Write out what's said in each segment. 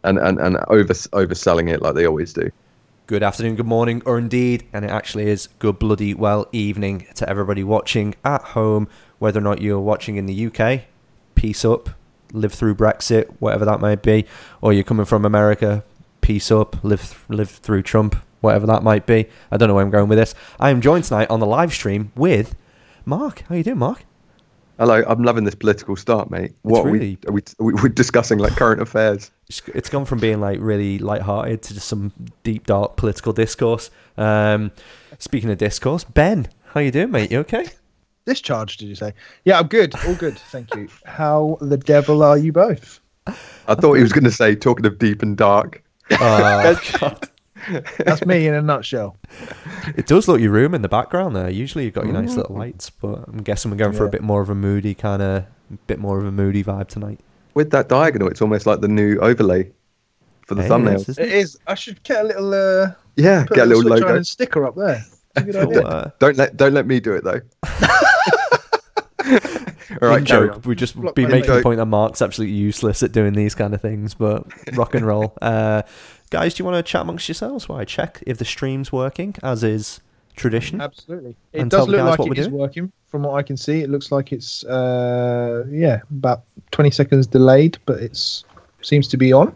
and overselling it like they always do. Good afternoon, good morning, or indeed, and it actually is good bloody well evening to everybody watching at home, whether or not you're watching in the UK, peace up, live through Brexit, whatever that might be, or you're coming from America, peace up, live through Trump, whatever that might be. I don't know where I'm going with this. I am joined tonight on the live stream with Mark. How you doing, Mark? Hello, I'm loving this political start, mate. What really... are we discussing like current affairs? It's gone from being like really light-hearted to just some deep, dark political discourse. Speaking of discourse, Ben, how you doing, mate? You okay? Discharged, did you say? Yeah, I'm good. All good, thank you. How the devil are you both? I thought he was going to say, talking of deep and dark. Oh, God. That's me in a nutshell. It does look your room in the background there. Usually you've got your nice little lights, but I'm guessing we're going for a bit more of a moody vibe tonight. With that diagonal, it's almost like the new overlay for the thumbnails. It is. I should get a little get a little logo and sticker up there. That's a good idea. Don't let me do it though. All right, joke. We just be making the point that Mark's absolutely useless at doing these kind of things, but rock and roll. Guys, do you want to chat amongst yourselves while I check if the stream's working, as is tradition? Absolutely. It does look like it is working. From what I can see, it looks like it's about 20 seconds delayed, but it seems to be on,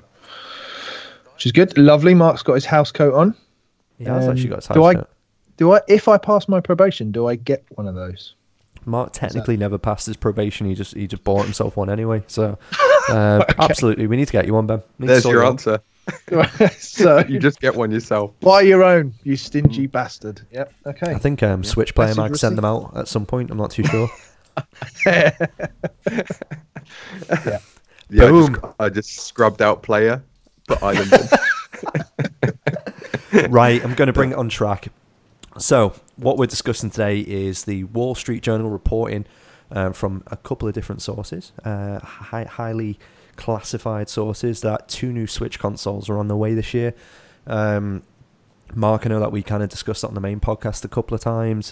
which is good. Lovely. Mark's got his house coat on. He has actually got his house coat. If I pass my probation, do I get one of those? Mark technically never passed his probation. He just bought himself one anyway. So Okay. Absolutely, we need to get you one, Ben. There's your answer. So you just get one yourself. Buy your own, you stingy bastard. Yep. Okay. I think Switch Player Mag sent them out at some point. I'm not too sure. Boom. I just scrubbed out Player, but I didn't. Right, I'm going to bring it on track. So, what we're discussing today is the Wall Street Journal reporting from a couple of different sources, highly classified sources, that 2 new Switch consoles are on the way this year. Mark, I know that we kind of discussed that on the main podcast a couple of times.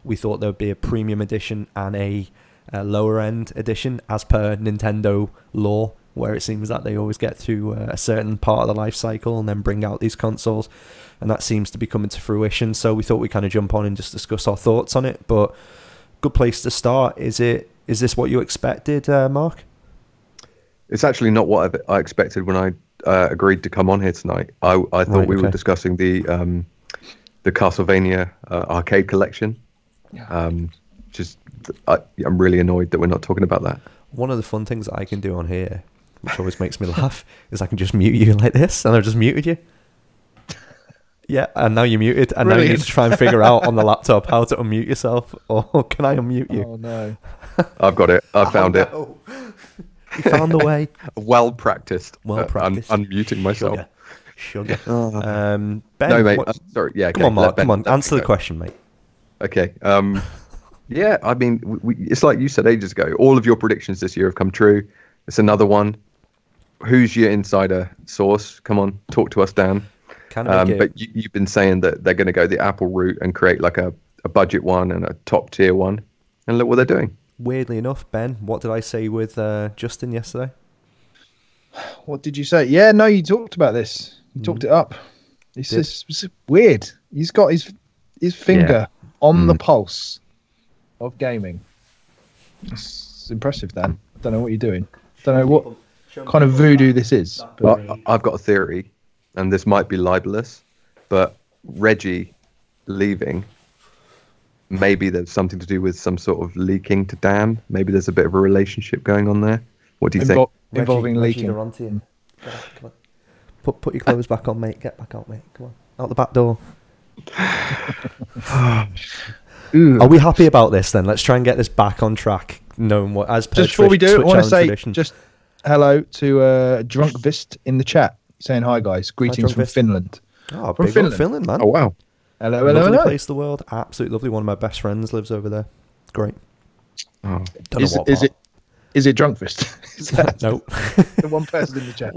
We thought there would be a premium edition and a lower end edition, as per Nintendo law, where it seems that they always get to a certain part of the life cycle and then bring out these consoles, and that seems to be coming to fruition. So we thought we'd kind of jump on and just discuss our thoughts on it. But good place to start. Is this what you expected, Mark? It's actually not what I expected when I agreed to come on here tonight. I thought we were discussing the Castlevania arcade collection. I'm really annoyed that we're not talking about that. One of the fun things that I can do on here, which always makes me laugh, is I can just mute you like this, and I've just muted you. Yeah, and now you're muted, and now you need to try and figure out on the laptop how to unmute yourself, or can I unmute you? Oh no! I've got it. I found it. You found the way. Well practiced. Practiced. Unmuting myself. Sugar. Ben, no, mate. Sorry. Yeah. Come on, Mark. Come on. Answer the question, mate. Okay. Yeah. I mean, it's like you said ages ago. All of your predictions this year have come true. It's another one. Who's your insider source? Come on, talk to us, Dan. But you've been saying that they're going to go the Apple route and create like a budget one and a top tier one, and look what they're doing. Weirdly enough, Ben, what did I say with Justin yesterday? What did you say? Yeah, no, you talked about this. You talked it up. It's weird. He's got his finger on the pulse of gaming. It's impressive, Dan. I don't know what you're doing. I don't know what kind of voodoo this is. Well, I've got a theory, and this might be libelous, but Reggie leaving, maybe there's something to do with some sort of leaking to Dan. Maybe there's a bit of a relationship going on there. What do you think? Involving leaking. Come on. Put your clothes back on, mate. Get back out, mate. Come on. Out the back door. Are we happy about this then? Let's try and get this back on track. Knowing what, as per just before we do it, I want to say tradition. Just hello to Drunk Vist in the chat, saying hi guys, greetings from Finland. Oh, from Finland, man. Oh wow. Hello, lovely place in the world. Absolutely lovely. One of my best friends lives over there. Great. Oh. Is it Drunk Vist? No. The one person in the chat.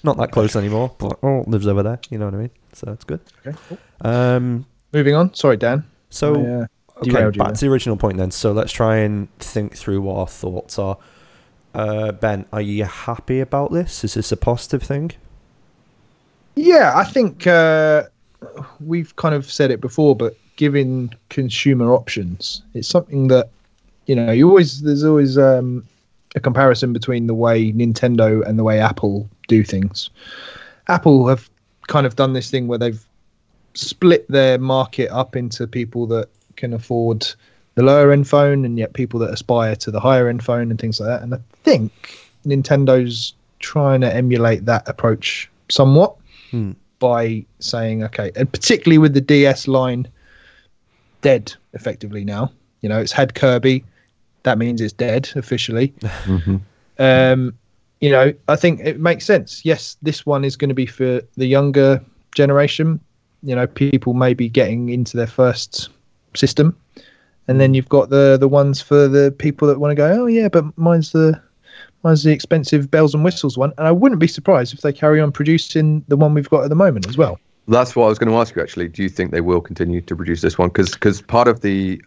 Not that close anymore, but lives over there. You know what I mean? So it's good. Okay. Cool. Moving on. Sorry, Dan. So back to the original point then. So let's try and think through what our thoughts are. Ben, are you happy about this? Is this a positive thing? Yeah, I think we've kind of said it before, but giving consumer options, it's something that, you know, there's always a comparison between the way Nintendo and the way Apple do things. Apple have kind of done this thing where they've split their market up into people that can afford the lower end phone and yet people that aspire to the higher end phone and things like that. And I think Nintendo's trying to emulate that approach somewhat by saying, okay, and particularly with the DS line dead effectively now, you know, it's had Kirby. That means it's dead officially. You know, I think it makes sense. Yes, this one is going to be for the younger generation. You know, people may be getting into their first system, and then you've got the ones for the people that want to go, oh yeah, but mine's the expensive bells and whistles one. And I wouldn't be surprised if they carry on producing the one we've got at the moment as well. That's what I was going to ask you, actually. Do you think they will continue to produce this one? Because part of the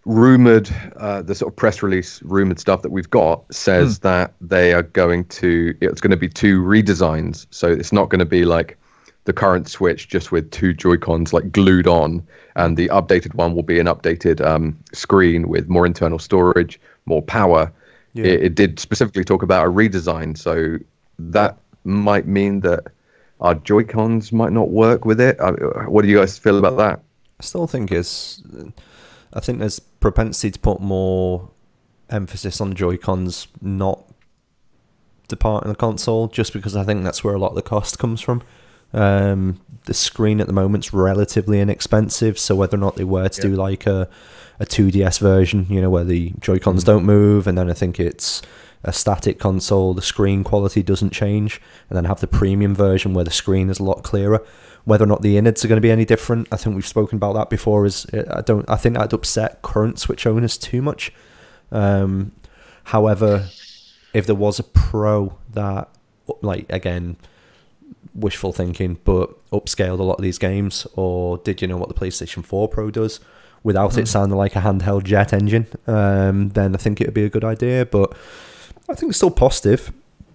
rumored, the sort of press release rumored stuff that we've got says that it's going to be 2 redesigns. So it's not going to be like the current Switch just with 2 Joy-Cons like glued on, and the updated one will be an updated screen with more internal storage, more power. Yeah. It did specifically talk about a redesign, so that might mean that our Joy-Cons might not work with it. What do you guys feel about that? I still think I think there's propensity to put more emphasis on Joy-Cons not departing the console, just because I think that's where a lot of the cost comes from. The screen at the moment's relatively inexpensive, so whether or not they were to do like a 2DS version, you know, where the Joy-Cons don't move, and then I think it's a static console, the screen quality doesn't change, and then have the premium version where the screen is a lot clearer. Whether or not the innards are going to be any different, I think we've spoken about that before. I think that'd upset current Switch owners too much. However, if there was a Pro that, like, again, wishful thinking, but upscaled a lot of these games, or did you know what the PlayStation 4 Pro does without it sounding like a handheld jet engine, then I think it would be a good idea. But I think it's still positive.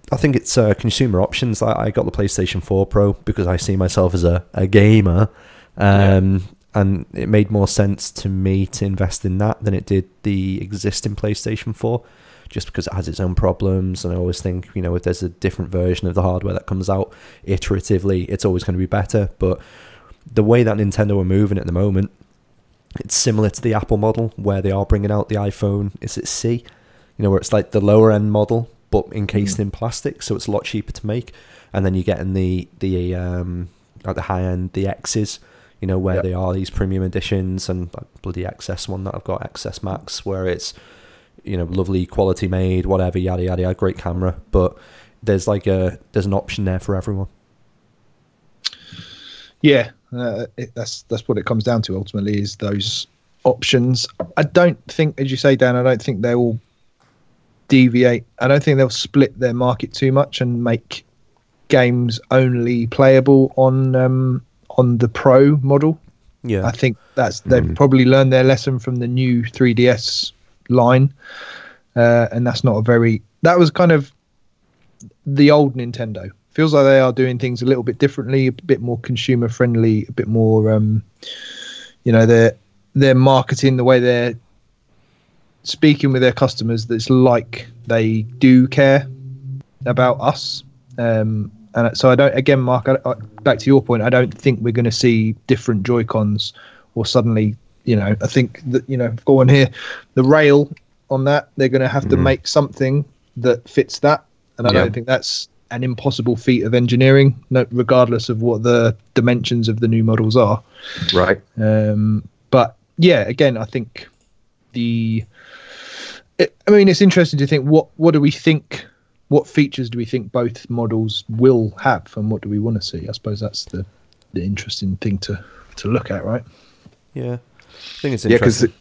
I think it's consumer options. I got the PlayStation 4 Pro because I see myself as a gamer, and it made more sense to me to invest in that than it did the existing PlayStation 4, just because it has its own problems. And I always think, you know, if there's a different version of the hardware that comes out iteratively, it's always going to be better. But the way that Nintendo are moving at the moment, it's similar to the Apple model, where they are bringing out the iPhone, is it C? You know, where it's like the lower end model, but encased in plastic, so it's a lot cheaper to make. And then you're getting the at the high end, the X's, you know, where they are these premium editions, and like bloody XS one that I've got, XS Max, where it's, you know, lovely quality made, whatever, yada yada yada, great camera. But there's an option there for everyone. Yeah, that's what it comes down to ultimately, is those options. I don't think, as you say, Dan, I don't think they will deviate. I don't think they'll split their market too much and make games only playable on the Pro model. Yeah, I think they've probably learned their lesson from the new 3DS line, and that was kind of the old Nintendo. Feels like they are doing things a little bit differently, a bit more consumer friendly, a bit more you know, their marketing, the way they're speaking with their customers, that's like they do care about us. And so I don't, again, Mark, back to your point, I don't think we're going to see different Joy-Cons, or suddenly, you know, I think that, you know, go on here, the rail on that, they're going to have to make something that fits that. And I don't think that's an impossible feat of engineering, regardless of what the dimensions of the new models are. Right. But yeah, again, I think it's interesting to think what do we think, what features do we think both models will have, and what do we want to see? I suppose that's the interesting thing to look at, right? Yeah, I think it's interesting.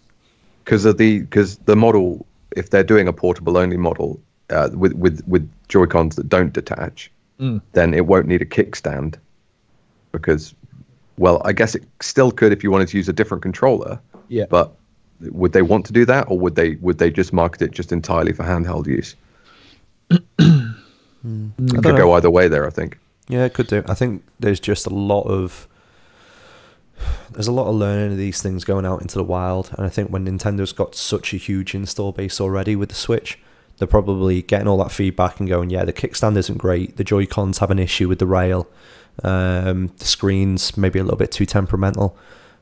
Because the model, if they're doing a portable only model with Joy-Cons that don't detach, then it won't need a kickstand, because, well, I guess it still could if you wanted to use a different controller. Yeah. But would they want to do that, or would they just market it just entirely for handheld use? It could go either way there, I think. Yeah, it could do. I think there's just a lot of learning of these things going out into the wild, and I think when Nintendo's got such a huge install base already with the Switch, they're probably getting all that feedback and going, yeah, the kickstand isn't great, the Joy-Cons have an issue with the rail, the screen's maybe a little bit too temperamental.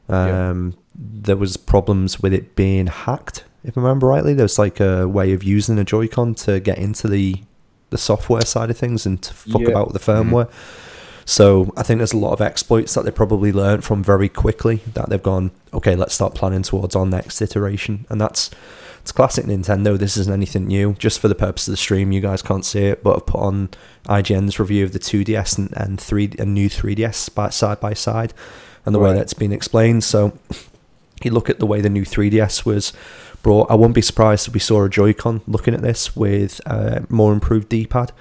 There was problems with it being hacked, if I remember rightly. There's like a way of using a Joy-Con to get into the software side of things and to fuck about with the firmware. So I think there's a lot of exploits that they probably learned from very quickly that they've gone, okay, let's start planning towards our next iteration. And it's classic Nintendo. This isn't anything new. Just for the purpose of the stream, you guys can't see it, but I've put on IGN's review of the 2DS and new 3DS side by side, and the way that's been explained. So you look at the way the new 3DS was brought. I wouldn't be surprised if we saw a Joy-Con looking at this with more improved D-pad.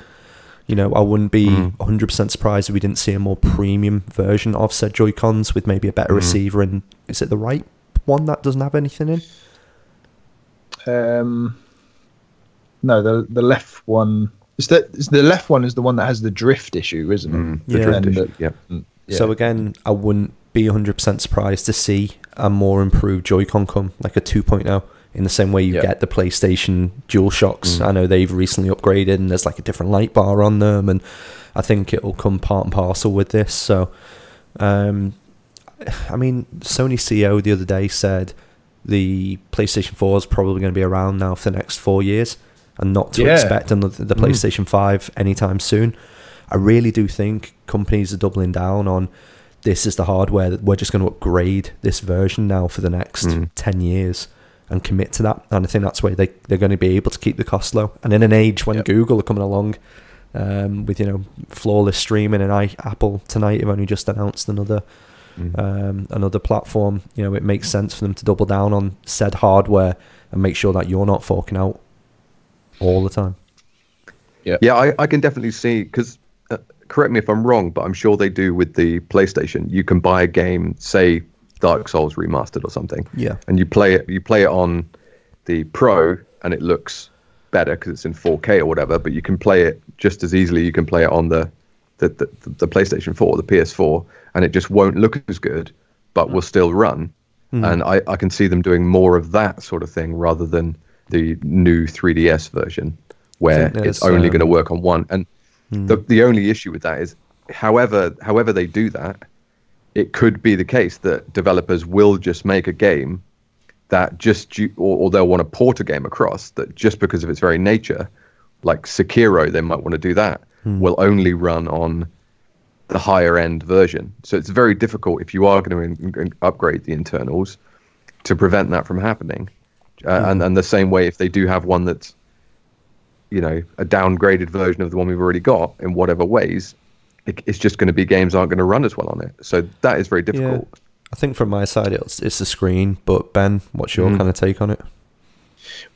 You know, I wouldn't be 100% surprised if we didn't see a more premium version of said Joy-Cons with maybe a better receiver. And is it the right one that doesn't have anything in? No, the left one. The left one is the one that has the drift issue, isn't it? Drift issue. Yeah. So again, I wouldn't be 100% surprised to see a more improved Joy-Con come, like a 2.0. In the same way you get the PlayStation DualShocks. I know they've recently upgraded and there's like a different light bar on them, and I think it'll come part and parcel with this. So, I mean, Sony CEO the other day said the PlayStation 4 is probably going to be around now for the next 4 years, and not to expect the PlayStation 5 anytime soon. I really do think companies are doubling down on this is the hardware that we're just going to upgrade this version now for the next 10 years. And commit to that, and I think that's why they're going to be able to keep the cost low. And in an age when Google are coming along with flawless streaming, and Apple tonight have only just announced another platform, it makes sense for them to double down on said hardware and make sure that you're not forking out all the time. I can definitely see, because correct me if I'm wrong, but I'm sure they do with the PlayStation. You can buy a game, say Dark Souls Remastered or something, and you play it on the Pro, and it looks better because it's in 4K or whatever. But you can play it just as easily. You can play it on the PlayStation 4, the PS4, and it just won't look as good, but will still run. And I can see them doing more of that sort of thing rather than the new 3DS version, where it's only going to work on one. And the only issue with that is, however they do that, it could be the case that developers will just make a game that or they'll want to port a game across that just because of its very nature, like Sekiro, they might want to do that, will only run on the higher end version. So it's very difficult if you are going to upgrade the internals to prevent that from happening. And the same way, if they do have one that's, a downgraded version of the one we've already got in whatever ways, it's just going to be games aren't going to run as well on it. So that is very difficult. Yeah. I think from my side, it's the screen. But Ben, what's your kind of take on it?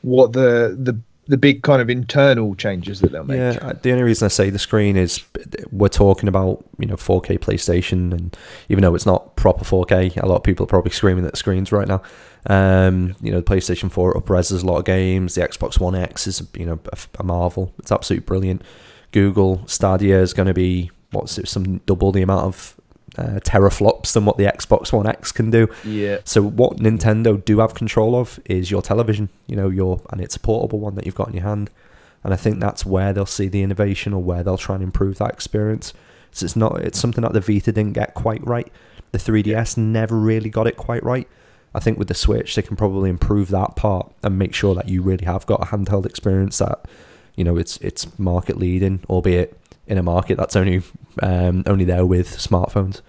What the big kind of internal changes that they'll make? Yeah, the only reason I say the screen is we're talking about 4K PlayStation, and even though it's not proper 4K, a lot of people are probably screaming at the screens right now. The PlayStation 4 up-reses a lot of games. The Xbox One X is a marvel. It's absolutely brilliant. Google Stadia is going to be some double the amount of teraflops than what the Xbox One X can do. Yeah. So what Nintendo do have control of is your television, and it's a portable one that you've got in your hand. And I think that's where they'll see the innovation, or where they'll try and improve that experience. So it's something that the Vita didn't get quite right. The 3DS never really got it quite right. I think with the Switch, they can probably improve that part and make sure that you really have got a handheld experience that, it's market leading, albeit in a market that's only there with smartphones.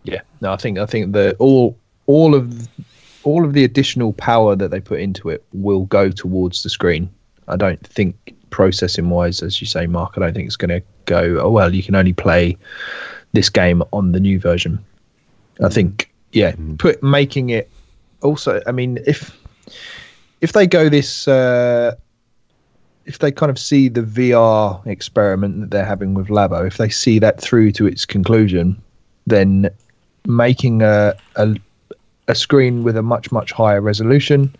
Yeah, no, I think that all of the additional power that they put into it will go towards the screen. I don't think processing wise, as you say, Mark, I don't think it's going to go, oh well, you can only play this game on the new version. I think making it also. I mean, if they go this. If they kind of see the VR experiment that they're having with Labo, if they see that through to its conclusion, then making a screen with a much, much higher resolution,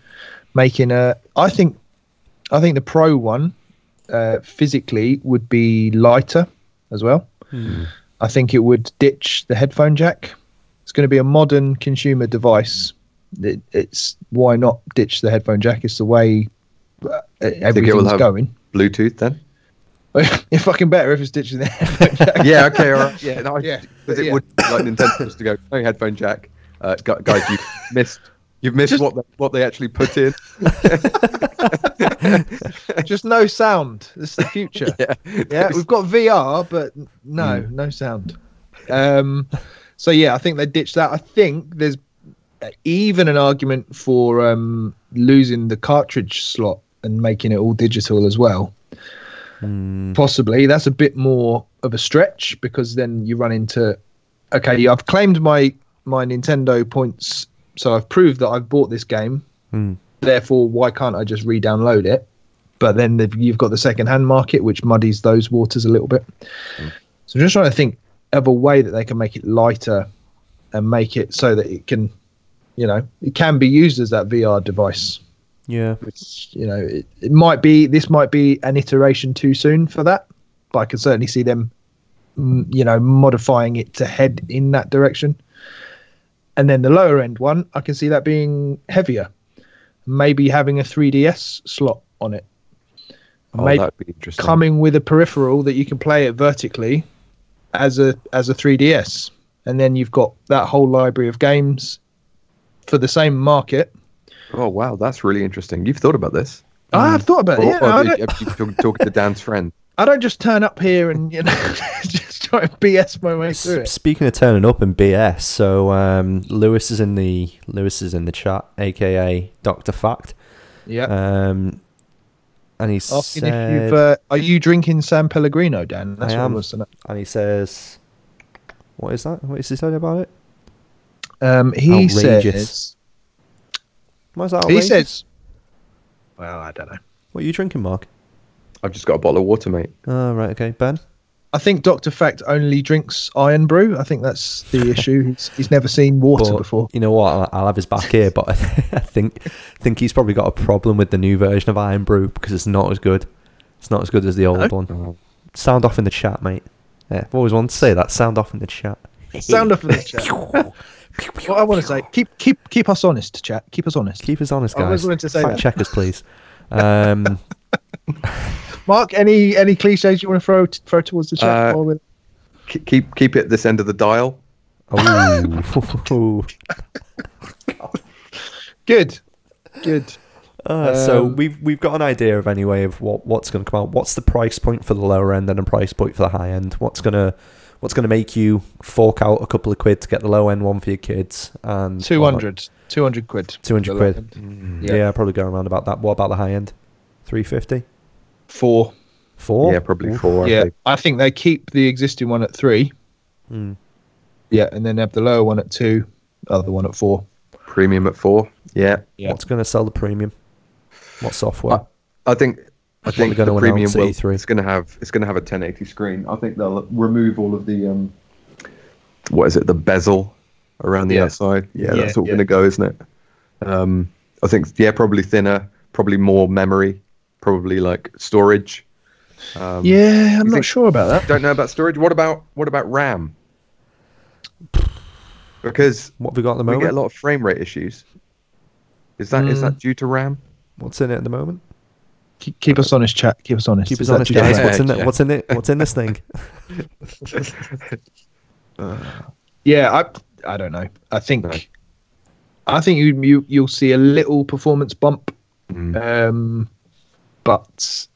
I think the Pro one physically would be lighter as well. I think it would ditch the headphone jack. It's going to be a modern consumer device. It's why not ditch the headphone jack? It's the way everything's going. Bluetooth then? It's fucking better if it's ditching the headphone jack. Yeah, okay, all right. Yeah, no, Yeah, because it yeah. would like Nintendo was to go, no headphone jack. Guys, you've missed what they actually put in. Just no sound. This is the future. Yeah, we've got VR, but no sound. So yeah, I think they ditched that. I think there's even an argument for losing the cartridge slot and making it all digital as well. Possibly that's a bit more of a stretch, because then you run into, okay, I've claimed my Nintendo points, so I've proved that I've bought this game. Therefore, why can't I just re-download it? But then you've got the second-hand market, which muddies those waters a little bit. So I'm just trying to think of a way that they can make it lighter and make it so that it can, it can be used as that VR device. Yeah. Which, it might be, this might be an iteration too soon for that, but I can certainly see them, modifying it to head in that direction. And then the lower end one, I can see that being heavier, maybe having a 3DS slot on it. Maybe that'd be interesting. Coming with a peripheral that you can play it vertically as a 3DS, and then you've got that whole library of games for the same market. Oh wow, that's really interesting. You've thought about this? I've thought about it. Yeah, Have you talked to Dan's friend? I don't just turn up here and just try and BS my way through it. Speaking of turning up and BS, so Lewis is in the chat, aka Dr. Fact. Yeah. And he Asking said, if you've, are you drinking San Pellegrino, Dan? That's I what am. I was to know. And he says, what is that? What is he saying about it? He Outrageous. says. Why is that He outrageous? says. Well, I don't know. What are you drinking, Mark? I've just got a bottle of water, mate. Oh, right, okay. Ben? I think Dr. Fact only drinks iron brew. I think that's the issue. He's never seen water But before. you know what? I'll have his back here, but I think he's probably got a problem with the new version of Iron Brew because it's not as good. It's not as good as the old one. Sound off in the chat, mate. Yeah, I've always wanted to say that. Sound off in the chat. Sound off in the chat. What I want to say, keep us honest, chat. Keep us honest. Keep us honest, I always guys. wanted to say Fact that. check us, please. Mark, any cliches you want to throw towards the chat? while we're- Keep it this end of the dial. Oh. Good. So we've got an idea of what's going to come out. What's the price point for the lower end and a price point for the high end? What's gonna make you fork out a couple of quid to get the low end one for your kids? And 200 quid. 200 quid. Yeah, probably go around about that. What about the high end? 350. 4. Yeah, probably 4. Yeah, I think they keep the existing one at 3. Yeah, and then have the lower one at 2, other one at 4. Premium at 4. Yeah. What's going to sell the premium? What software? I think gonna the premium announce will. at E3? It's going to have a 1080 screen. I think they'll remove all of the what is it? The bezel around the outside. Yeah, that's all going to go, isn't it? I think probably thinner, probably more memory, probably like storage. I'm not sure about that. Don't know about storage. What about RAM? Because What have we got at the we moment? get a lot of frame rate issues. Is that due to RAM? What's in it at the moment? Keep us honest, chat. Keep us honest. Keep Is us that honest, just- guys. Yeah, What's in it? yeah. What's in it? What's in this thing? Yeah, I don't know. I think you'll see a little performance bump. But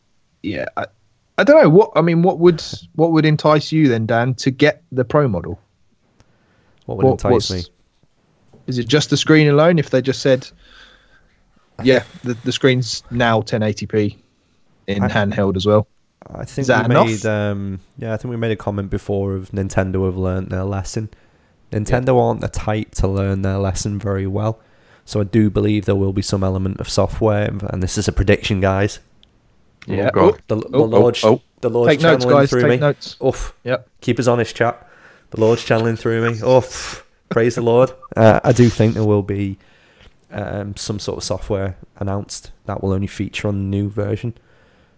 yeah, I don't know what would entice you then, Dan, to get the Pro model? What would entice me? Is it just the screen alone? If they just said, yeah, the screen's now 1080p in handheld as well. I think Is that we enough? made I think we made a comment before of Nintendo have learnt their lesson. Nintendo aren't the type to learn their lesson very well. So I do believe there will be some element of software, and this is a prediction, guys. Yeah. Oh, God. The Lord's Take notes, channeling guys. through Take me. notes. Oof. Yep. Keep us honest, chat. The Lord's channeling through me. Oof. Praise the Lord. I do think there will be some sort of software announced that will only feature on the new version.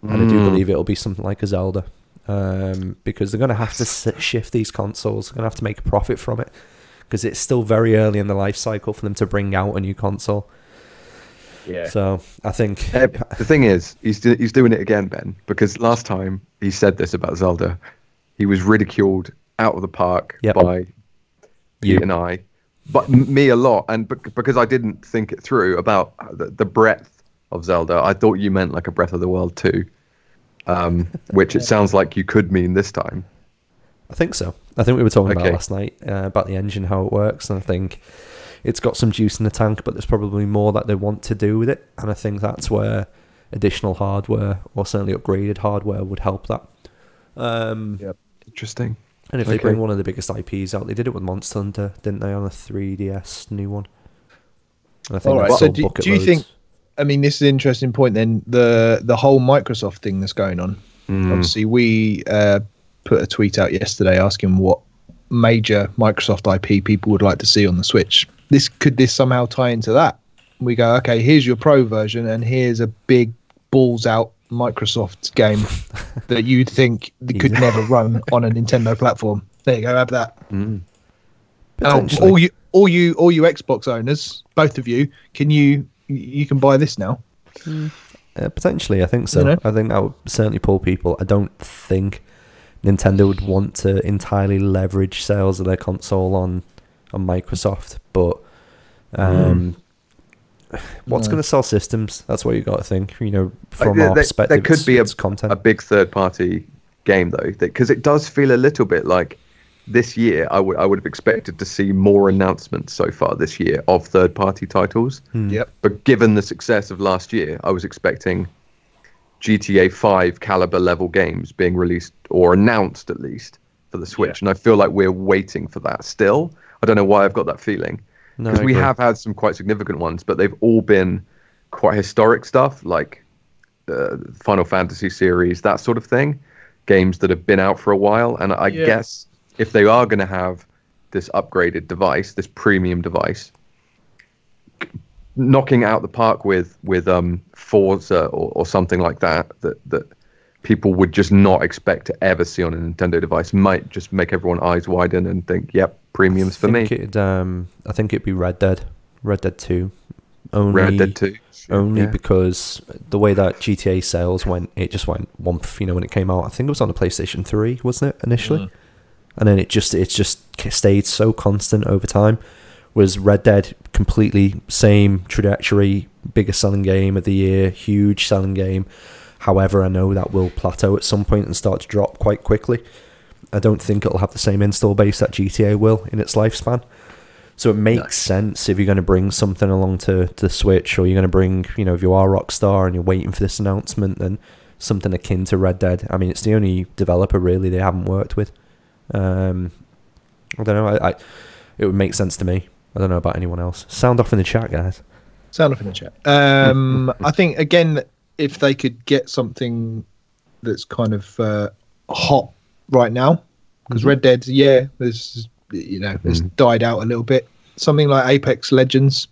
And I do believe it'll be something like a Zelda. because they're going to have to shift these consoles. They're going to have to make a profit from it because it's still very early in the life cycle for them to bring out a new console. Yeah. So I think the thing is, he's doing it again, Ben, because last time he said this about Zelda, he was ridiculed out of the park by you and I, but me a lot, and because I didn't think it through about the breadth of Zelda. I thought you meant like a Breath of the Wild 2, which it sounds like you could mean this time. I think so. I think we were talking about last night about the engine, how it works, and I think it's got some juice in the tank, but there's probably more that they want to do with it, and I think that's where additional hardware, or certainly upgraded hardware, would help that. Interesting. And if they bring one of the biggest IPs out, they did it with Monster Hunter, didn't they, on a 3DS new one? And I think all right. So do you think? I mean, this is an interesting point. Then the whole Microsoft thing that's going on. Obviously, we put a tweet out yesterday asking what major Microsoft IP people would like to see on the Switch. Could this somehow tie into that? We go, okay, here's your Pro version, and here's a big balls out Microsoft game that you'd think could never run on a Nintendo platform. There you go, have that. All you Xbox owners, both of you, you can buy this now. Potentially, I think so. You know? I think that would certainly pull people. I don't think Nintendo would want to entirely leverage sales of their console on Microsoft, but what's going to sell systems? That's what you got to think. You know, from our perspective, there could be content. A big third-party game though, because it does feel a little bit like this year. I would have expected to see more announcements so far this year of third-party titles. Yep. But given the success of last year, I was expecting GTA 5 caliber level games being released or announced at least for the Switch, and I feel like we're waiting for that still. I don't know why I've got that feeling, because we have had some quite significant ones, but they've all been quite historic stuff, like the Final Fantasy series, that sort of thing, games that have been out for a while. And I guess if they are going to have this upgraded device, this premium device, knocking out the park with Forza or something like that people would just not expect to ever see on a Nintendo device might just make everyone's eyes widen and think, yep, premium's for me. I think it'd be Red Dead 2. Red Dead 2. Only because the way that GTA sales went, it just went womp, you know, when it came out. I think it was on the PlayStation 3, wasn't it, initially? And then it just stayed so constant over time. Was Red Dead completely same trajectory, biggest selling game of the year, huge selling game. However, I know that will plateau at some point and start to drop quite quickly. I don't think it'll have the same install base that GTA will in its lifespan. So it makes sense if you're going to bring something along to the Switch, or you're going to bring, you know, if you are Rockstar and you're waiting for this announcement, then something akin to Red Dead. I mean, it's the only developer really they haven't worked with. I don't know. It would make sense to me. I don't know about anyone else. Sound off in the chat, guys. Sound off in the chat. I think, again, if they could get something that's kind of hot right now, because Red Dead, there's it's died out a little bit. Something like Apex Legends,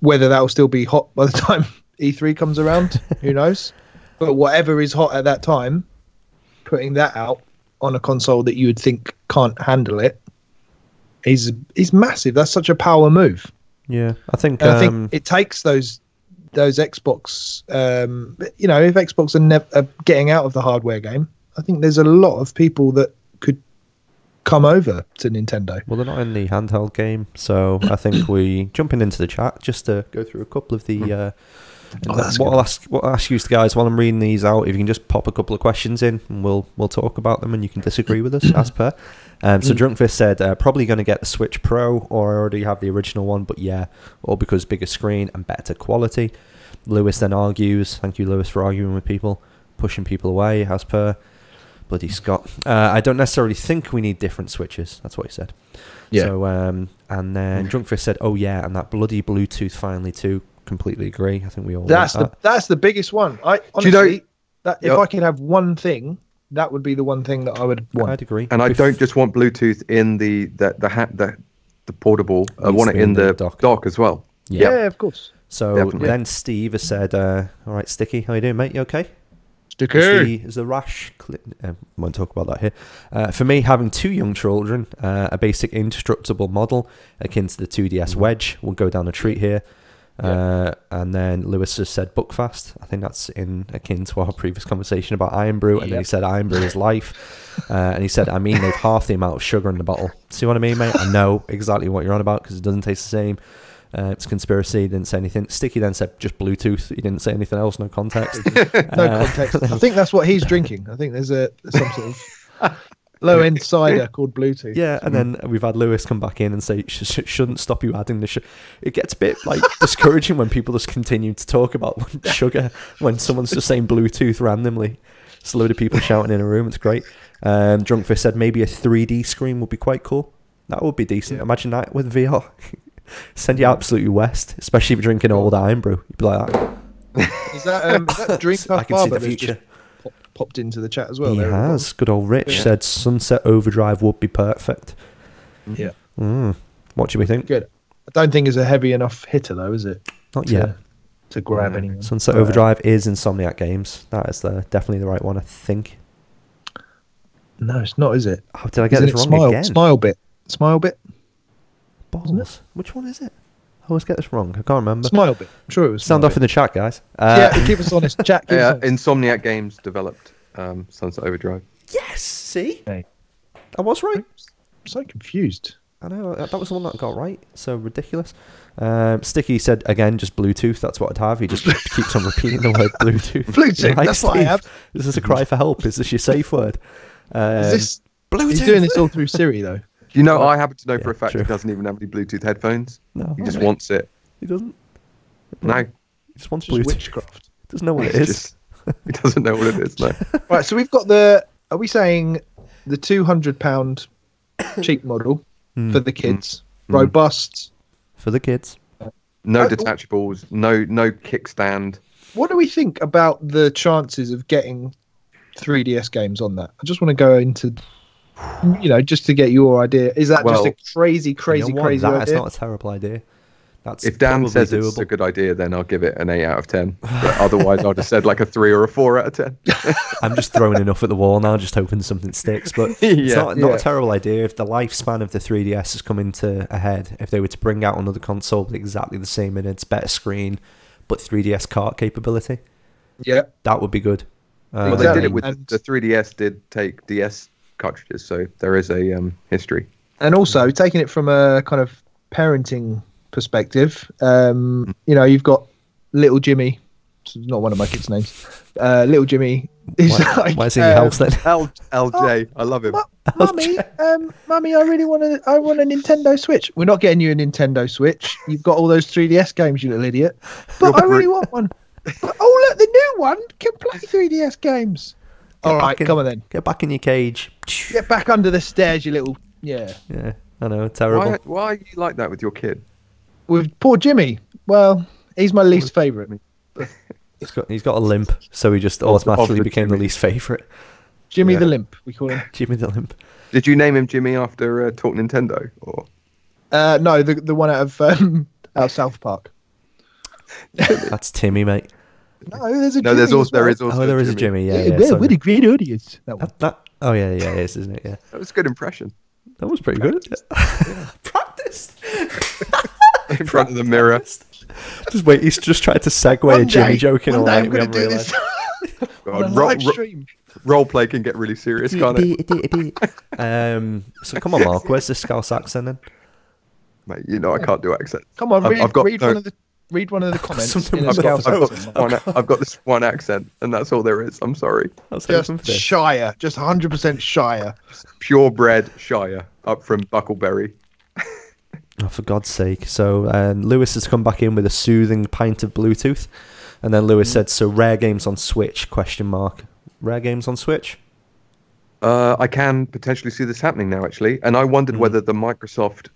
whether that will still be hot by the time E3 comes around, who knows? But whatever is hot at that time, putting that out on a console that you would think can't handle it is massive. That's such a power move. Yeah, I think it takes those Xbox. If Xbox are getting out of the hardware game, I think there's a lot of people that could come over to Nintendo. Well, they're not in the handheld game, so I think we jumping into the chat just to go through a couple of the. What I'll ask you guys while I'm reading these out, if you can just pop a couple of questions in, and we'll talk about them, and you can disagree with us as per. So Drunkfist said probably going to get the Switch Pro, or I already have the original one, but or because bigger screen and better quality. Lewis then argues. Thank you, Lewis, for arguing with people, pushing people away as per. Bloody Scott. I don't necessarily think we need different switches. That's what he said. Yeah. So and then Drunkfist said, "Oh yeah, and that bloody Bluetooth finally too." Completely agree. I think we all. That's the biggest one. I honestly, if I could have one thing, that would be the one thing that I would want. I'd agree. And I don't just want Bluetooth in the portable. I want it in the dock as well. Yeah, of course. So then Steve has said, "All right, Sticky, how you doing, mate? You okay?" Sticky. Is the rash? Won't talk about that here. For me, having 2 young children, a basic indestructible model akin to the 2DS Wedge will go down a treat here. And then Lewis just said Buckfast. I think that's akin to our previous conversation about Iron Brew. And then he said Iron Brew is life. And he said, I mean, they've half the amount of sugar in the bottle. See what I mean, mate? I know exactly what you're on about because it doesn't taste the same. It's conspiracy. He didn't say anything. Sticky then said just Bluetooth. He didn't say anything else. No context. No context. I think that's what he's drinking. I think there's some sort of low-end cider called Bluetooth. Yeah, and then we've had Lewis come back in and say shouldn't stop you adding the sugar. It gets a bit like discouraging when people just continue to talk about sugar when someone's just saying Bluetooth randomly. It's a load of people shouting in a room. It's great. Drunkfish said maybe a 3D screen would be quite cool. That would be decent. Imagine that with VR. Send you absolutely west, especially if you're drinking old Iron Brew. You'd be like that. Is that Drink I Puff can see Barber the future. popped into the chat as well? He there? has. Good old Rich said Sunset Overdrive would be perfect. Yeah. What do we think? Good. I don't think it's a heavy enough hitter though, is it? Not yet. To grab anyone. Sunset Overdrive is Insomniac Games. That is definitely the right one, I think. No, it's not, is it? Oh, did I get this wrong again? Smile Bit. Balls. Which one is it? I always get this wrong. I can't remember. Smile Bit. I'm sure it was. Sound off in the chat, guys. Keep us honest. Jack, keep us honest. Insomniac Games developed Sunset Overdrive. Yes. See, Hey. I was right. I'm so confused. I know that was the one that I got right. So ridiculous. Sticky said again, just Bluetooth. That's what I'd have. He just keeps on repeating the word Bluetooth. Bluetooth. That's what I have. Is this a cry for help? Is this your safe word? Is this Bluetooth? He's doing this all through Siri though. You know, I happen to know for a fact true. he doesn't even have any Bluetooth headphones. No, He just wants it. he doesn't. No, He just wants Just Bluetooth. witchcraft. Doesn't know what it It's is. just- he doesn't know what it is. No. Right, so we've got are we saying the £200 cheap model for the kids? Robust. For the kids. No detachables. No kickstand. What do we think about the chances of getting 3DS games on that? I just want to go into, just to get your idea. Is that just a crazy You know what? crazy That's idea? not a terrible idea. That's If Dan probably says doable. it's a good idea, then I'll give it an 8 out of 10. But otherwise, I'll just said like a 3 or a 4 out of 10. I'm just throwing enough at the wall now, just hoping something sticks. But it's not a terrible idea. If the lifespan of the 3DS is coming to a head, if they were to bring out another console with exactly the same minutes, better screen, but 3DS cart capability, that would be good. Well, they did it with the 3DS. Did take DS cartridges, so there is a history. And also taking it from a kind of parenting perspective, you've got little Jimmy. It's not one of my kids' names. Little Jimmy is why is he in your house then? LJ, I love him. Mummy, I really want a Nintendo Switch. We're not getting you a Nintendo Switch. You've got all those 3DS games, you little idiot. But I really want one. But, oh look, the new one can play 3DS games. All right, come on then. Get back in your cage. Get back under the stairs, you little Yeah, I know, terrible. Why are you like that with your kid? With poor Jimmy. Well, he's my least favourite. He's got a limp, so he just automatically the became the Jimmy. least favourite. Jimmy the Limp, we call him. Jimmy the Limp. Did you name him Jimmy after Talk Nintendo? Or No, the one out of South Park. That's Timmy, mate. No, there's a no? Jimmy There is as well. also. There is a Jimmy. Yeah, Well, what a great audience. That one. Oh yeah, it is, isn't it? Yeah, That was a good impression. that was pretty good. Practiced. In front of the mirror. Just wait. He's just tried to segue a Jimmy joke in all night. We haven't realised. On a live stream. Role play can get really serious, can't it? So come on, Mark. Where's the Scouse accent then? Mate, you know I can't do accents. Come on, I've got read one of the comments. something in a I've got- Scouse accent. I've got this one accent, and that's all there is. I'm sorry. I was hoping for Just this. Shire, just 100% Shire. Purebred Shire up from Buckleberry. Oh, for God's sake. So Lewis has come back in with a soothing pint of Bluetooth. And then Lewis said, so rare games on Switch, question mark. Rare games on Switch? I can potentially see this happening now, actually. And I wondered whether the Microsoft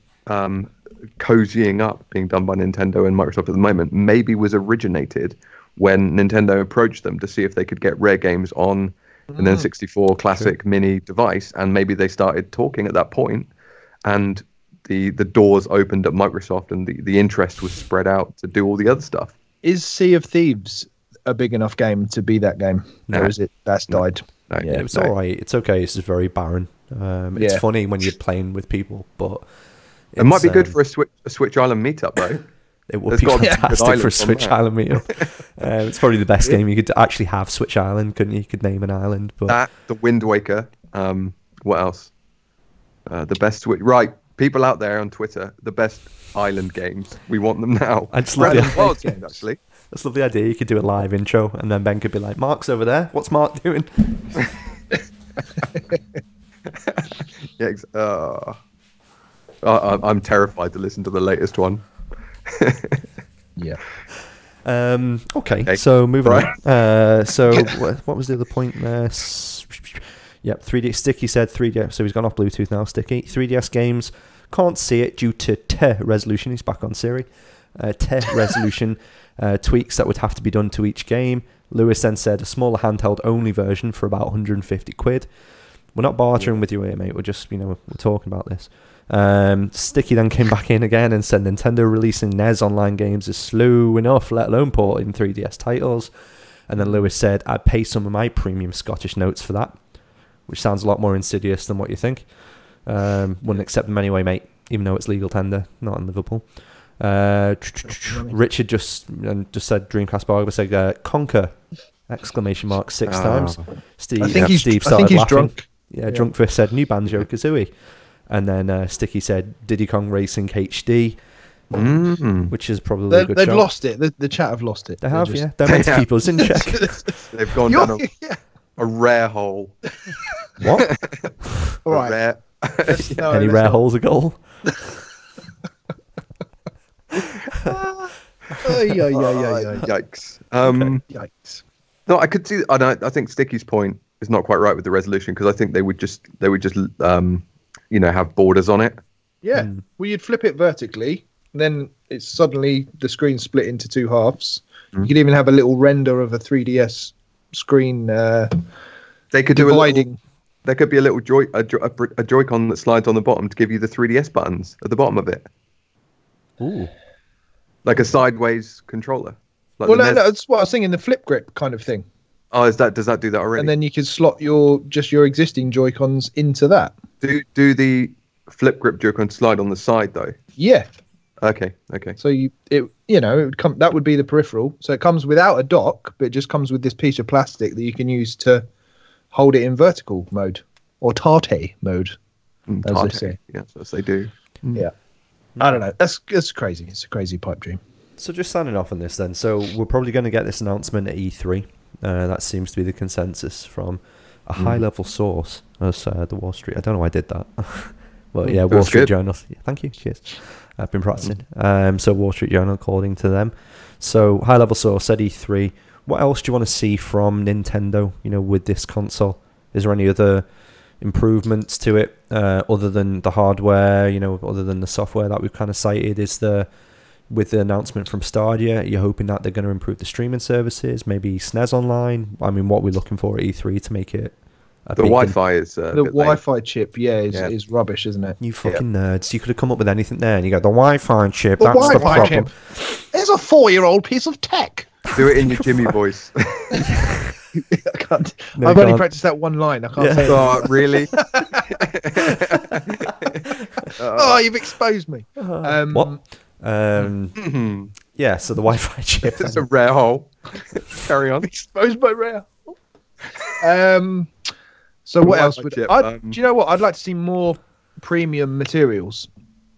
cozying up being done by Nintendo and Microsoft at the moment maybe was originated when Nintendo approached them to see if they could get rare games on an N64 classic mini device. And maybe they started talking at that point, and the doors opened at Microsoft, and the interest was spread out to do all the other stuff. Is Sea of Thieves a big enough game to be that game. No. Or is it? That's died. No, Yeah, it's no. all right. It's okay. It's just very barren. It's funny when you're playing with people, but It might be good it's, for a Switch Island meetup though. It would There's be got to be a good fantastic for a island on Switch that. Island meetup. It's probably the best game you could actually have. Switch Island, couldn't you? You could name an island, but That, the Wind Waker. What else? The best Switch. Right, people out there on Twitter, the best island games. We want them now. I just love Breath the- of the Wild games, actually. that's the idea. You could do a live intro, and then Ben could be like, "Mark's over there. What's Mark doing?" Yeah, I'm terrified to listen to the latest one. Yeah. Okay, so moving Right. on. So what was the other point there? Yep, 3D. Sticky said 3DS. So he's gone off Bluetooth now. Sticky 3DS games can't see it due to resolution. He's back on Siri. Resolution tweaks that would have to be done to each game. Lewis then said a smaller handheld only version for about 150 quid. We're not bartering with you here, mate. We're just, we're talking about this. Sticky then came back in again and said Nintendo releasing NES online games is slow enough, let alone porting 3DS titles. And then Lewis said, I'd pay some of my premium Scottish notes for that, which sounds a lot more insidious than what you think. Wouldn't accept them anyway, mate, even though it's legal tender, not in Liverpool. Richard just said Dreamcast Barber said Conquer! Exclamation mark 6 times. Steve, I think he's started laughing. drunk. Yeah, Drunkfist said new Banjo Kazooie. And then Sticky said Diddy Kong Racing HD, which is probably a good They've shout. lost it. The chat have lost it. They have, yeah. They're meant to keep us in check. They've gone down a rare hole. What? All right. Rare. Any rare holes a goal? Yikes. Yikes. No, I could see. I think Sticky's point is not quite right with the resolution because I think they would just have borders on it. Yeah. Well, you'd flip it vertically, then it's suddenly the screen split into two halves. You could even have a little render of a 3DS screen. They could do dividing. There could be a little a Joy-Con that slides on the bottom to give you the 3DS buttons at the bottom of it, Ooh. like a sideways controller. Like Well, the no, NES. that's what I was thinking. The flip grip kind of thing, Oh, does that do that already? and then you could slot your existing Joy-Cons into that. do the flip grip Joy-Con slide on the side though? Yeah. Okay. So it would come. That would be the peripheral. So it comes without a dock, but it just comes with this piece of plastic that you can use to hold it in vertical mode or Tate mode, as they Tarte. say. Yes, as they do. Yeah. I don't know. That's crazy. It's a crazy pipe dream. So just signing off on this then. So we're probably going to get this announcement at E3. That seems to be the consensus from a high-level source as the Wall Street. I don't know why I did that. But yeah, Wall Street good. Journal. Yeah, thank you. Cheers. I've been practicing. So Wall Street Journal, according to them. So high-level source said E3. What else do you want to see from Nintendo, with this console? Is there any other improvements to it other than the hardware, other than the software that we've kind of cited? With the announcement from Stadia, you're hoping that they're going to improve the streaming services, maybe SNES Online? I mean, what we're looking for at E3 to make it a The big Wi-Fi is The a bit lame. Wi-Fi chip, is rubbish, isn't it? You fucking nerds. You could have come up with anything there, and you go, the Wi-Fi chip, The that's the Wi-Fi problem. chip. There's a 4-year-old piece of tech. Do it in your Jimmy voice. I can't. No, I've you only can't. practiced that one line. I can't Yeah. say it. Oh, really? Oh, you've exposed me. What? Yeah, so the Wi-Fi chip. It's a rare hole. Carry on. Exposed by rare. So what else would chip, do you know what? I'd like to see more premium materials.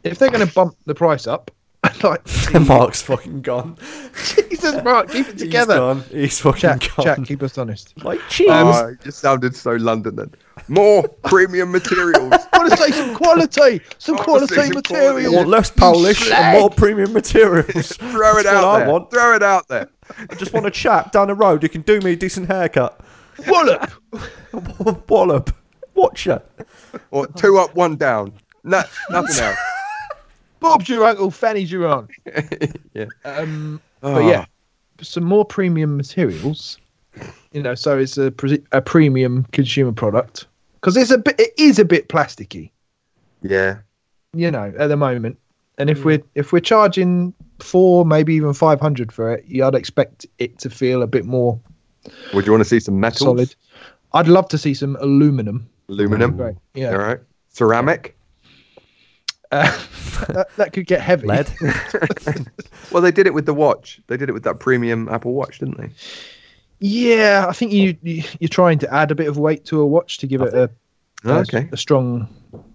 If they're going to bump the price up, I'd like to see... Mark's fucking gone. Jesus, Mark, keep it together. He's gone. He's fucking Jack, gone. keep us honest. Like cheese. Oh, it just sounded so London then. More premium materials. I want to say some quality, some I wanna quality say some material. Or less Polish and more premium materials. Throw it That's out what there. I want. Throw it out there. I just want a chap down the road who can do me a decent haircut. Wallop. Wallop. Watcher. Or 2 up, 1 down. No, nothing else. Bob's your uncle, Fanny's your aunt. Yeah. But yeah, some more premium materials. So it's a premium consumer product because it is a bit plasticky. Yeah. At the moment, And if we're charging 4, maybe even 500 for it, I'd expect it to feel a bit more Would you want to see some metals? solid. I'd love to see some aluminum. Aluminum. Great. Yeah. All right. Ceramic. That could get heavy. Lead. Well, they did it with the watch. They did it with that premium Apple Watch, didn't they? Yeah, I think you're trying to add a bit of weight to a watch to give it a strong,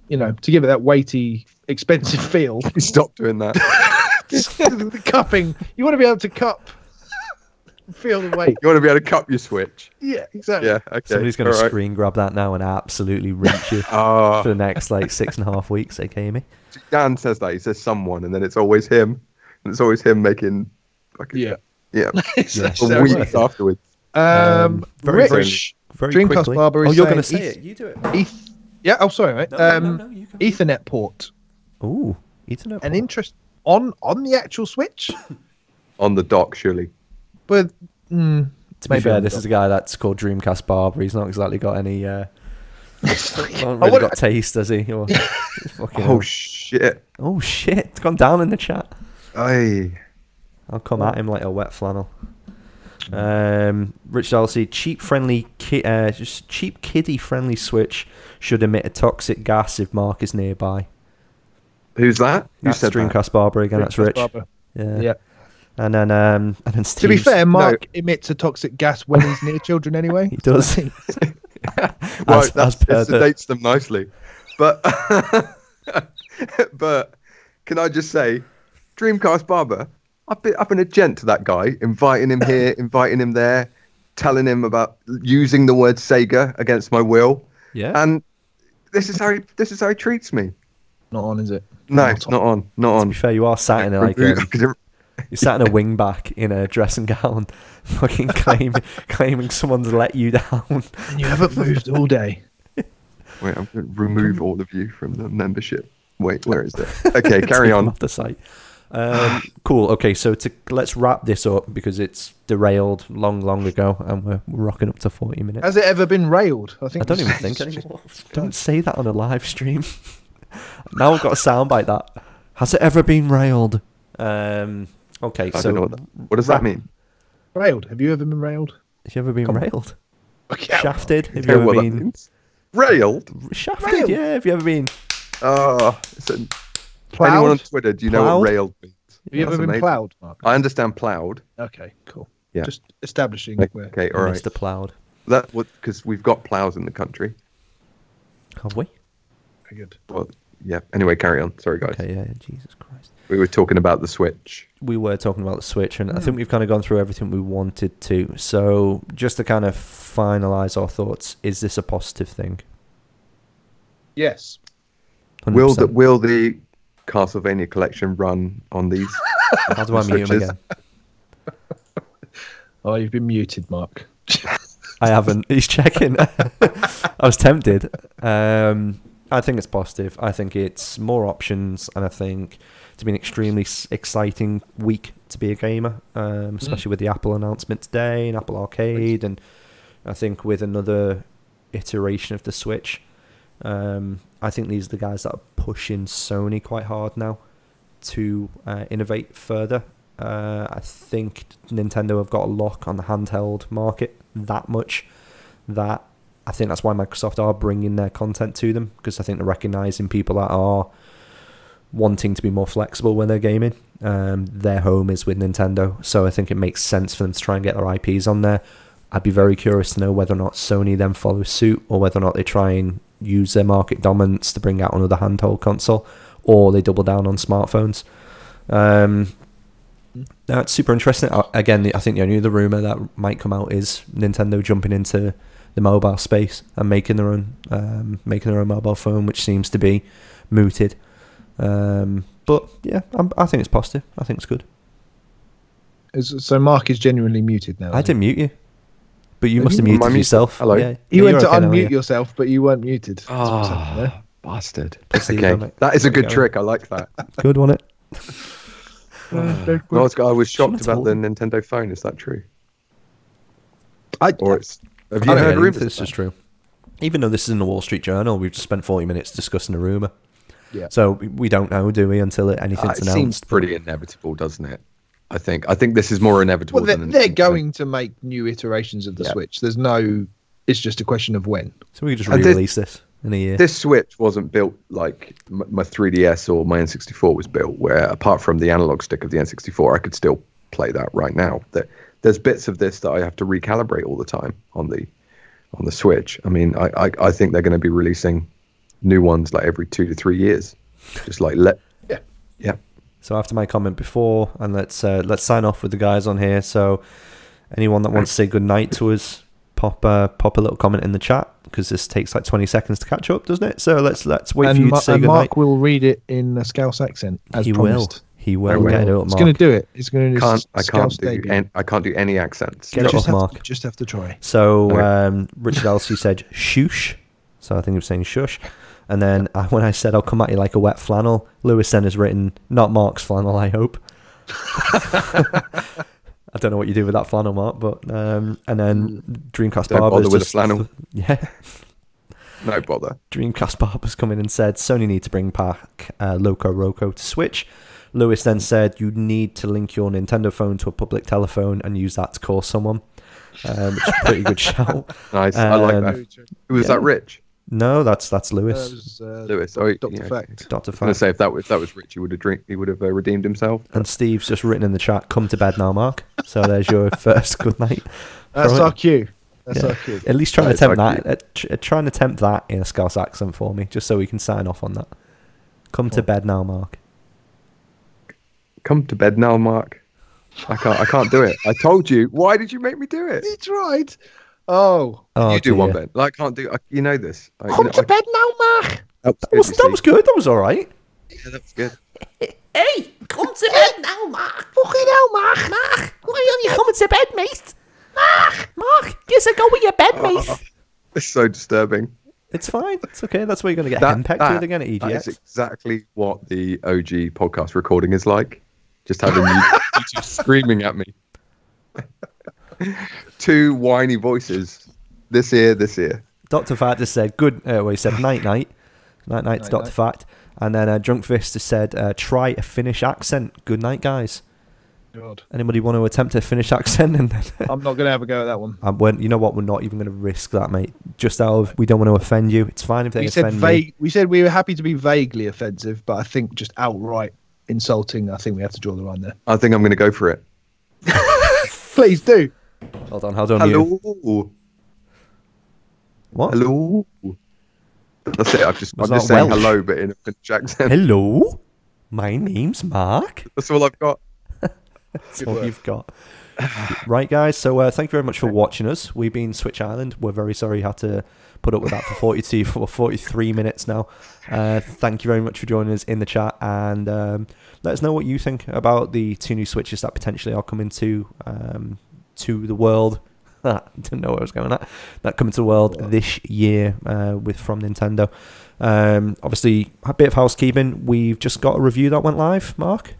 to give it that weighty, expensive feel. Stop doing that. The cupping. You want to be able to cup, feel the weight. You want to be able to cup your Switch. Yeah, exactly. Yeah. Okay. Somebody's going to all right. screen grab that now and absolutely rinse you Oh, for the next 6.5 weeks, aka me. Dan says that. He says someone, and then it's always him. And it's always him making. Fucking, Yeah. Yeah. So For weeks afterwards. Very Rich, very Dreamcast quickly. Barber is you're going to saying say it. You do it. Yeah. Oh, sorry, mate. No, you go. Ethernet port. Ooh, Ethernet. An interest on the actual Switch, On the dock, surely. but To be maybe fair, on this the is a guy that's called Dreamcast Barber. He's not exactly got any. Not I really wanna- got taste, does he? Or, fucking Oh hell. shit. Oh shit! It's gone down in the chat. Aye. I'll come at him like a wet flannel. Rich Dalsey, just cheap kiddie friendly Switch should emit a toxic gas if Mark is nearby. Who's that? Who That's said that? Dreamcast Barber again. That's Dreamcast Rich. Barber. Yeah. Yeah. And then To be Steve's- fair, Mark emits a toxic gas when he's near children anyway. he does. Right, as that per the- sedates them nicely. But but can I just say, Dreamcast Barber, I've been a gent to that guy, inviting him here, inviting him there, telling him about using the word Sega against my will, Yeah. and this is how he treats me. Not on, is it? No, it's not on, not To on. be fair, you are sat in you're sat in a wingback in a dressing gown, fucking claiming someone's let you down. And you haven't moved all day. Wait, I'm going to remove all of you from the membership. Wait, where is it? Okay, carry Take them on. off the site. Cool. Okay, so let's wrap this up because it's derailed long ago, and we're rocking up to 40 minutes. Has it ever been railed? I don't even think anymore. Don't say that on a live stream. Now I've got a soundbite that has it ever been railed? Okay, I so don't know what does that mean? Railed. Have you ever been railed? have you ever been railed? Okay. Shafted? Have You you know ever what that been means? Railed? shafted? Railed? Yeah. Have you ever been? Oh, so anyone on Ploughed? Twitter, do you know Ploughed? what railed means? Have you That's ever been amazing. ploughed, Mark? I understand ploughed. Okay, cool. Yeah. Just establishing where. Okay, all right. Mr. Ploughed. That was because we've got plows in the country. Have we? Very good. Well, yeah. Anyway, carry on. Sorry, guys. Okay, yeah. Jesus Christ. We were talking about the Switch. We were talking about the Switch, and I think we've kind of gone through everything we wanted to. So, just to kind of finalize our thoughts, is this a positive thing? Yes. 100%. Will the Castlevania collection run on these? How do I mute him Switches? again? Oh, you've been muted, Mark. I haven't. He's checking. I was tempted. I think it's positive. I think it's more options, and I think it's been an extremely exciting week to be a gamer, especially with the Apple announcement today and Apple Arcade, and I think with another iteration of the Switch. I think these are the guys that are pushing Sony quite hard now to innovate further. I think Nintendo have got a lock on the handheld market that much that I think that's why Microsoft are bringing their content to them, because I think they're recognizing people that are wanting to be more flexible when they're gaming. Their home is with Nintendo, so I think it makes sense for them to try and get their IPs on there. I'd be very curious to know whether or not Sony then follows suit, or whether or not they try and use their market dominance to bring out another handheld console, or they double down on smartphones. That's super interesting. Again, I think the only other rumor that might come out is Nintendo jumping into the mobile space and making their own mobile phone, which seems to be mooted. But yeah, I think it's positive. I think it's good. So Mark is genuinely muted now. I didn't mute you, but you Well, must have you- muted am I muted? yourself. Hello? Yeah. You Yeah, went you're to okay now, unmute yeah. yourself, but you weren't muted. That's what's happened there. Bastard. Proceed, Okay, mate. that is a There we good go. trick. I like that. Good, wasn't it? I was shocked Shouldn't about have the Nintendo phone. Is that true? I Or it's? Have I you don't heard think rumors? this of is that? true. Even though this is in the Wall Street Journal, we've just spent 40 minutes discussing a rumor. Yeah. So we don't know, do we, until anything's It announced? seems pretty inevitable, doesn't it? I think this is more inevitable. Well, than they're going to make new iterations of the Yeah. Switch. There's no. It's just a question of when. So we could just And re-release this in a year. This Switch wasn't built like my 3DS or my N64 was built, where apart from the analog stick of the N64, I could still play that right now. There's bits of this that I have to recalibrate all the time on the Switch. I mean, I think they're going to be releasing new ones like every 2 to 3 years. Just like yeah. So after my comment before, and let's sign off with the guys on here. So anyone that wants to say good night to us, pop a little comment in the chat, because this takes like 20 seconds to catch up, doesn't it? So let's wait for you to say and good night. Mark will read it in a Scouse accent as He promised. He will. will. Get it up, He's Mark. going to do it. He's going to do I Scouse debut. can't do any accents. Get it just up, have Mark. To, just have to try. So Okay. Richard Elsie said shoosh. So I think he was saying shush. And then when I said I'll come at you like a wet flannel, Lewis then has written, not Mark's flannel, I hope. I don't know what you do with that flannel, Mark, but and then Dreamcast Don't Barber's bother with the just, flannel. Yeah. No bother. Dreamcast Barber's come in and said Sony need to bring back Loco Roco to Switch. Lewis then said you need to link your Nintendo phone to a public telephone and use that to call someone, which is a pretty good shout. Nice. I like Um, that. Who was yeah. that? Rich? No, that's Lewis. Lewis. Oh, Dr. yeah, Fact. Dr. I was going to Fact. say if that was Rich, he would have redeemed himself. And Steve's just written in the chat, come to bed now, Mark. So there's your first good night. That's Right. our cue. That's Yeah. our cue. At least try and That is attempt our that. Try and attempt that in a Scouse accent for me, just so we can sign off on that. Come to bed now, Mark. Come to bed now, Mark. I can't do it. I told you. Why did you make me do it? He tried. Oh. Oh, You do one, dear. Ben. Like, I can't do. You know this. Come to bed now, Mark. That That was good. That was all right. Yeah, that was good. Hey, come to bed now, Mark. Fucking hell, Mark. Mark, why aren't you coming to bed, mate? Mark, give us a go with your bed, mate. It's so disturbing. It's fine. It's okay. That's where you're going to get henpecked with again at That is EGX. exactly what the OG podcast recording is like. Just having you two screaming at me. Two whiny voices. This ear, this ear. Dr. Fact just said good. Well, he said night night. Night night to Dr. Fact. And then Drunk Fist has said try a Finnish accent. Good night, guys. God. Anybody want to attempt a Finnish accent? And then I'm not going to have a go at that one. you know what? We're not even going to risk that, mate. Just out of we don't want to offend you. It's fine if they We said offend me. vague. We said we were happy to be vaguely offensive, but I think just outright insulting. I think we have to draw the line there. I think I'm going to go for it. Please do. Hold on. You. Hello. What? Hello. That's it. I'm Was just that saying Welsh? hello, but in a Finnish accent. Hello. My name's Mark. That's all I've got. That's all you've got. Right, guys. So thank you very much for watching us. We've been Switch Island. We're very sorry you had to put up with that for 43 minutes now. Thank you very much for joining us in the chat, and let us know what you think about the 2 new Switches that potentially are coming to the world. Didn't know where I was going at. That coming to the world this year from Nintendo. Obviously, a bit of housekeeping. We've just got a review that went live, Mark.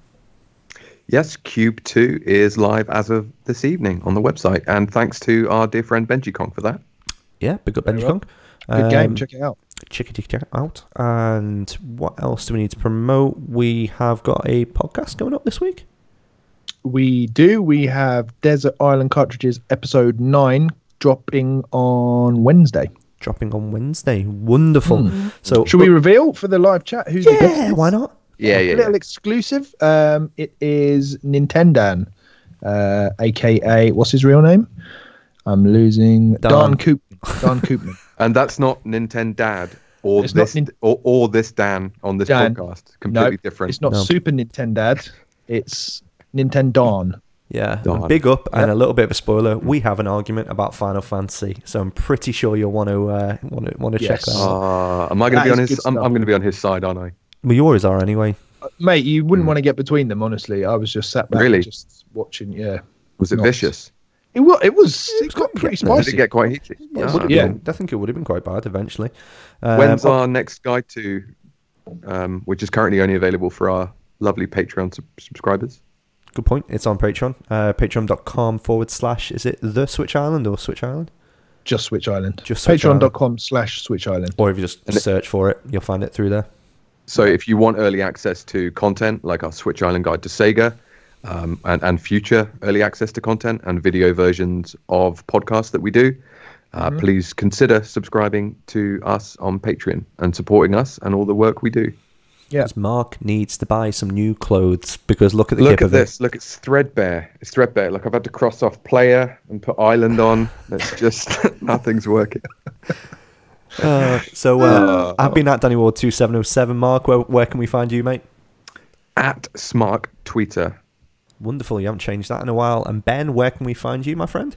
Yes, Cube 2 is live as of this evening on the website, and thanks to our dear friend Benji Kong for that. Yeah, big up Very Benji well. Kong. Good game. Check it out. Check it out. And what else do we need to promote? We have got a podcast going up this week. We do. We have Desert Island Cartridges episode 9 dropping on Wednesday. Dropping on Wednesday. Wonderful. So Should we reveal for the live chat who's the guest? Yeah, why not? Yeah, A little exclusive. It is Nintendan, aka what's his real name? I'm losing. Don. Don Koopman. Don Koopman. And that's not Nintendo Dad or It's not this or this Dan on this Dan. podcast. Completely No, different. it's not No. Super Nintendad. It's Nintendon. Yeah, Don. big up and a little bit of a spoiler. We have an argument about Final Fantasy, so I'm pretty sure you'll want to check Yes. that out. Am I going to That be on is his? good I'm stuff. going to be on his side, aren't I? Well, yours are anyway. Mate, you wouldn't want to get between them, honestly. I was just sat back Really? just watching. Yeah. Was it Not- vicious? It got pretty getting there. Did spicy. it get quite heated? It Ah. would have Yeah. been, I think it would have been quite bad eventually. When's our next guide to, which is currently only available for our lovely Patreon subscribers? Good point. It's on Patreon. Patreon.com/, is it The Switch Island or Switch Island? Just Switch Island. Just Switch Island. Patreon.com/Switch Island. Or if you just And it- search for it, you'll find it through there. So if you want early access to content like our Switch Island Guide to Sega, and future early access to content and video versions of podcasts that we do, please consider subscribing to us on Patreon and supporting us and all the work we do. Yeah. Because Mark needs to buy some new clothes because look at the Look gip at of it. this. Look, it's threadbare. It's threadbare. Like I've had to cross off player and put island on. It's just nothing's working. I've been at Danny Ward 2707. Mark, where can we find you, mate? At Smark Tweeter. Wonderful. You haven't changed that in a while. And Ben, where can we find you, my friend?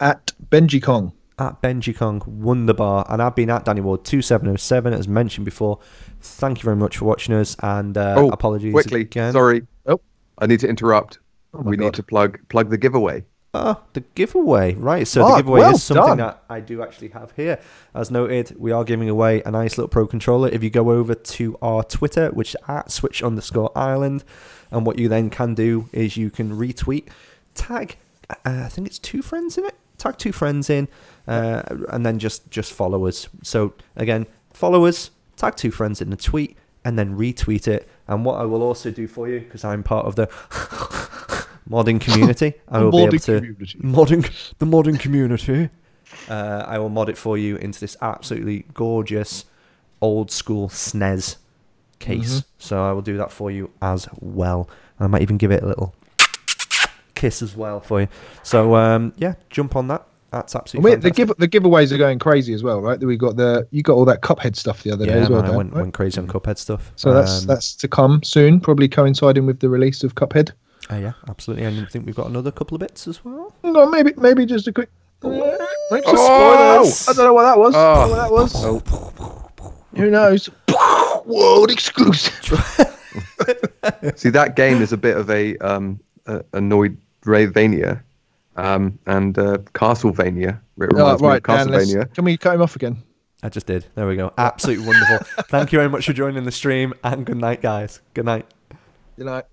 At Benji Kong. At Benji Kong, wunderbar. And I've been at Danny Ward 2707, as mentioned before. Thank you very much for watching us, and apologies quickly. again. Sorry. Oh. I need to interrupt. Oh my we God. need to plug the giveaway. The giveaway, right? So Mark, the giveaway well is something done. that I do actually have here. As noted, we are giving away a nice little Pro Controller. If you go over to our Twitter, which is at Switch_Ireland, and what you then can do is you can retweet, tag, I think it's 2 friends in it. Tag 2 friends in, and then just follow us. So again, follow us, tag 2 friends in the tweet, and then retweet it. And what I will also do for you, because I'm part of the modding community, I will be able to the modding community. I will mod it for you into this absolutely gorgeous old school SNES case. So I will do that for you as well. I might even give it a little kiss as well for you. So yeah, jump on that. That's absolutely fantastic. The giveaways are going crazy as well, right? You got all that Cuphead stuff the other day as well. Man, I Dan, went, right? went crazy on Cuphead stuff. So that's to come soon, probably coinciding with the release of Cuphead. Yeah, absolutely. And I think we've got another couple of bits as well. No, maybe just a quick. Spoilers. Oh! I don't know what that was. Oh. I don't know what that was. Who knows? World exclusive. See, that game is a bit of a annoyed Ravania, and Castlevania. It reminds me of Dan, Castlevania. can we cut him off again? I just did. There we go. Absolutely wonderful. Thank you very much for joining the stream, and good night, guys. Good night. Good night.